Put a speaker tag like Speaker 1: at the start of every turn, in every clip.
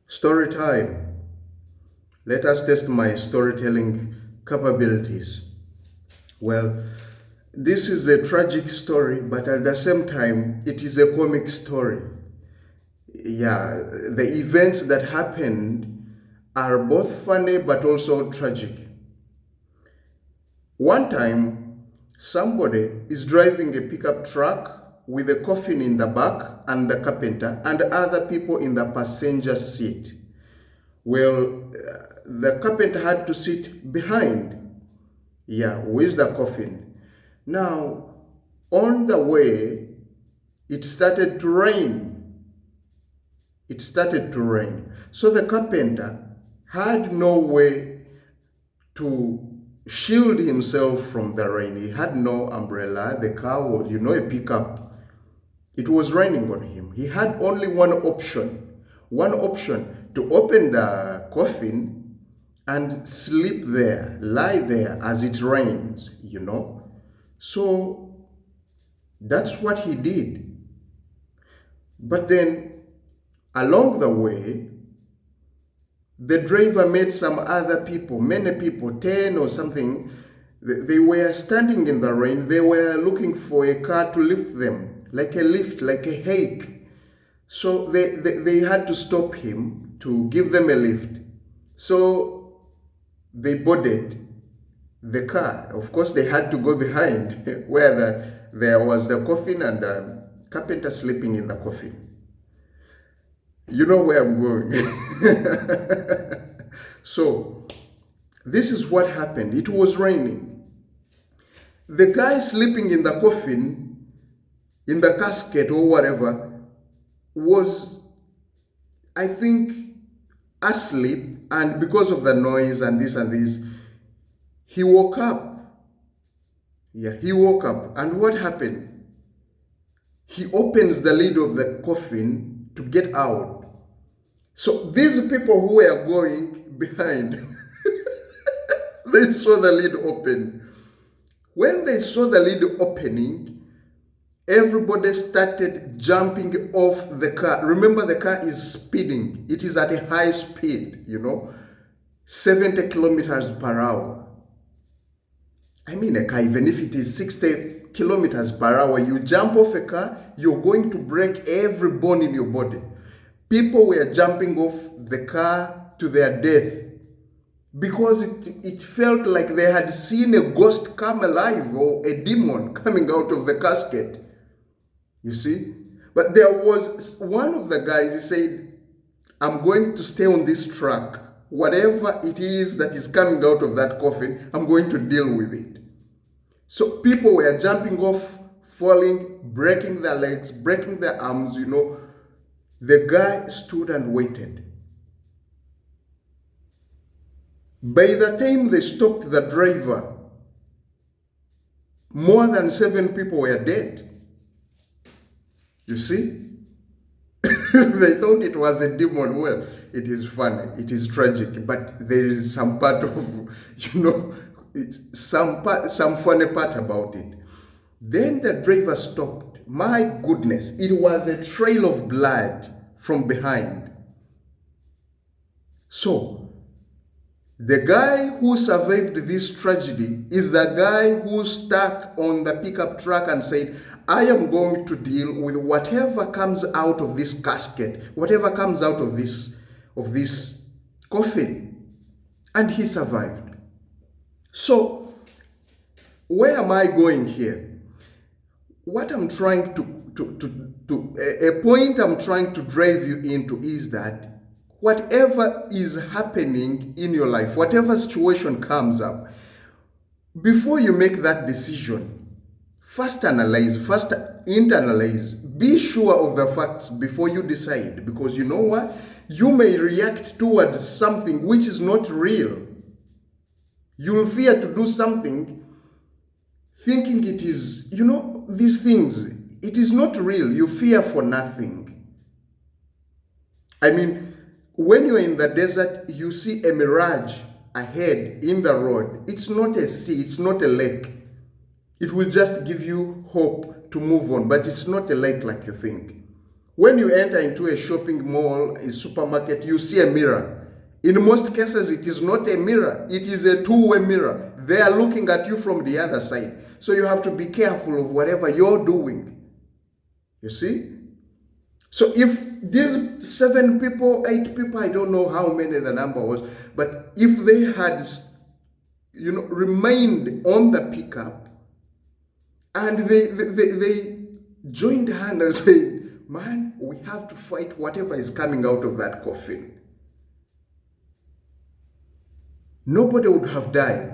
Speaker 1: Story time. Let us test my storytelling capabilities. Well, this is a tragic story, but at the same time, it is a comic story. Yeah, the events that happened are both funny but also tragic. One time, somebody is driving a pickup truck with a coffin in the back and the carpenter and other people in the passenger seat. Well, the carpenter had to sit behind, with the coffin. Now, on the way, it started to rain. It started to rain. So the carpenter had no way to shield himself from the rain. He had no umbrella. The car was, a pickup. It was raining on him. He had only one option to open the coffin and sleep there, lie there as it rains. So that's what he did. But then along the way, the driver met some other people, many people, 10 or something. They were standing in the rain. They were looking for a car to lift them, like a lift, like a hake. So they had to stop him to give them a lift. So they boarded the car. Of course, they had to go behind where there was the coffin and the carpenter sleeping in the coffin. You know where I'm going. So, this is what happened. It was raining. The guy sleeping in the coffin, in the casket or whatever, was, I think, asleep, and because of the noise and this, he woke up. He woke up. And what happened? He opens the lid of the coffin to get out. So these people who were going behind, they saw the lid open. When they saw the lid opening, everybody started jumping off the car. Remember, the car is speeding. It is at a high speed, 70 kilometers per hour. I mean, a car, even if it is 60 kilometers per hour, you jump off a car, you're going to break every bone in your body. People were jumping off the car to their death because it felt like they had seen a ghost come alive or a demon coming out of the casket. You see? But there was one of the guys, he said, I'm going to stay on this track. Whatever it is that is coming out of that coffin, I'm going to deal with it. So people were jumping off, falling, breaking their legs, breaking their arms, The guy stood and waited. By the time they stopped the driver, more than 7 people were dead. You see? They thought it was a demon. Well, it is funny, it is tragic, but there is some part of, some funny part about it. Then the driver stopped. My goodness, it was a trail of blood from behind. So, the guy who survived this tragedy is the guy who stuck on the pickup truck and said, I am going to deal with whatever comes out of this casket, whatever comes out of this coffin. And he survived. So, where am I going here? What I'm trying a point I'm trying to drive you into is that whatever is happening in your life, whatever situation comes up, before you make that decision, first analyze, first internalize, be sure of the facts before you decide, because you know what? You may react towards something which is not real. You'll fear to do something thinking it is, these things, it is not real. You fear for nothing. I mean, when you're in the desert, you see a mirage ahead in the road. It's not a sea, it's not a lake. It will just give you hope to move on, but it's not a lake like you think. When you enter into a shopping mall, a supermarket, you see a mirror. In most cases, it is not a mirror. It is a two-way mirror. They are looking at you from the other side. So you have to be careful of whatever you're doing. You see? So if these 7 people, 8 people, I don't know how many the number was, but if they had, remained on the pickup and they joined hand and said, man, we have to fight whatever is coming out of that coffin, nobody would have died.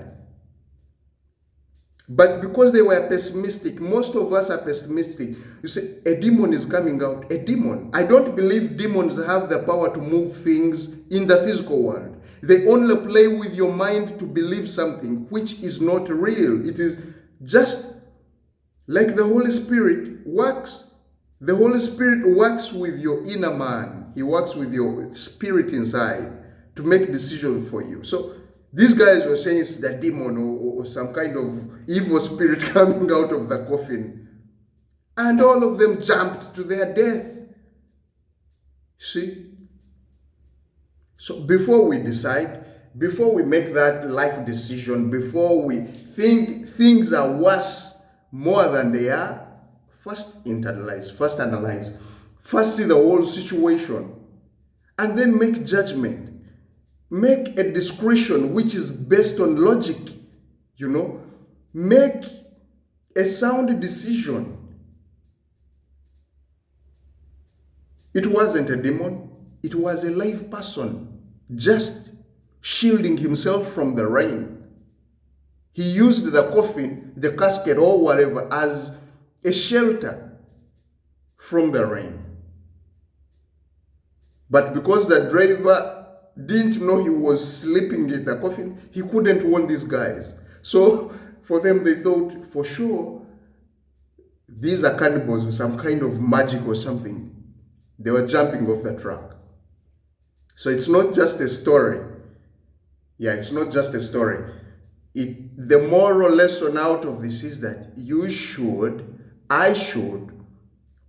Speaker 1: But because they were pessimistic, most of us are pessimistic. You say, a demon is coming out. A demon. I don't believe demons have the power to move things in the physical world. They only play with your mind to believe something which is not real. It is just like the Holy Spirit works. The Holy Spirit works with your inner man. He works with your spirit inside to make decisions for you. So these guys were saying it's the demon or some kind of evil spirit coming out of the coffin. And all of them jumped to their death. See? So before we decide, before we make that life decision, before we think things are worse more than they are, first internalize, first analyze, first see the whole situation, and then make judgment. Make a discretion which is based on logic, Make a sound decision. It wasn't a demon. It was a live person just shielding himself from the rain. He used the coffin, the casket or whatever as a shelter from the rain. But because the driver didn't know he was sleeping in the coffin, he couldn't warn these guys. So for them, they thought, for sure, these are cannibals with some kind of magic or something. They were jumping off the truck. So it's not just a story. Yeah, it's not just a story. The moral lesson out of this is that I should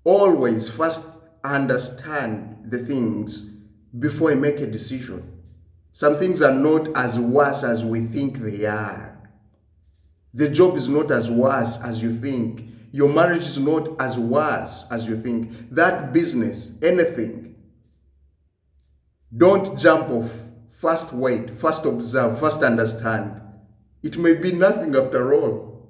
Speaker 1: always first understand the things before I make a decision. Some things are not as worse as we think they are. The job is not as worse as you think. Your marriage is not as worse as you think. That business, anything. Don't jump off. First wait, first observe, first understand. It may be nothing after all.